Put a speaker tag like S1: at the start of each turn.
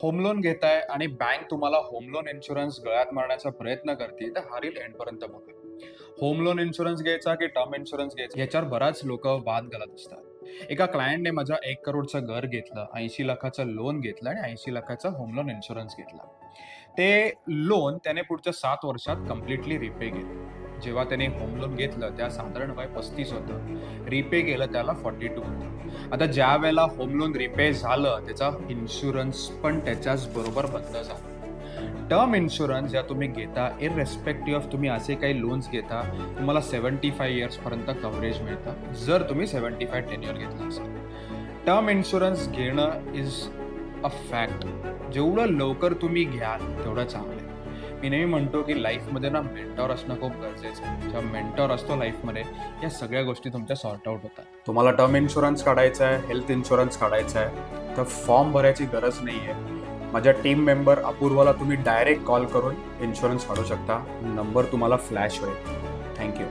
S1: Home loan घेताय आणि bank तुम्हाला होम लोन इन्शुरन्स गळ्यात मारण्याचा प्रयत्न करते तर हारील एंडपर्यंत बघा. होम लोन इन्शुरन्स घ्यायचा की टर्म इन्शुरन्स घ्यायचा याच्यावर बराच लोक वाद घालत असतात. एका क्लायंटने माझा 1 करोडचं घर घेतलं, 80 लाखाचं लोन घेतलं आणि 80 लाखाचा होम लोन इन्शुरन्स घेतला. ते लोन त्याने पुढच्या 7 वर्षात कम्प्लिटली रिपे केलं. जेव्हा त्याने होम लोन घेतलं त्या साधारण वय 35 होतं. रिपे केलं त्याला 42 होतं. आता ज्या वेळेला होम लोन रिपे झालं त्याचा इन्शुरन्स पण त्याच्याच बरोबर बंद झाला. टर्म इन्शुरन्स ज्या तुम्ही घेता इररेस्पेक्टिव्ह ऑफ तुम्ही असे काही लोन्स घेता, तुम्हाला 75 इयर्सपर्यंत कव्हरेज मिळतं जर तुम्ही 75 टेन्युअर घेतलं असेल. टर्म इन्शुरन्स घेणं इज अ फॅक्ट. जेवढं लवकर तुम्ही घ्याल तेवढं चांगलं आहे. मी नेहमी म्हणतो की लाईफमध्ये ना मेंटॉर असणं खूप गरजेचं आहे. जेव्हा मेंटॉर असतो लाईफमध्ये या सगळ्या गोष्टी तुमच्या सॉर्ट आउट होतात. तुम्हाला टर्म इन्शुरन्स काढायचा आहे, हेल्थ इन्शुरन्स काढायचा आहे, तर फॉर्म भरायची गरज नाही आहे. माझ्या टीम मेंबर अपूर्वाला तुम्ही डायरेक्ट कॉल करून इन्शुरन्स काढू शकता. नंबर तुम्हाला फ्लॅश होईल. थँक्यू.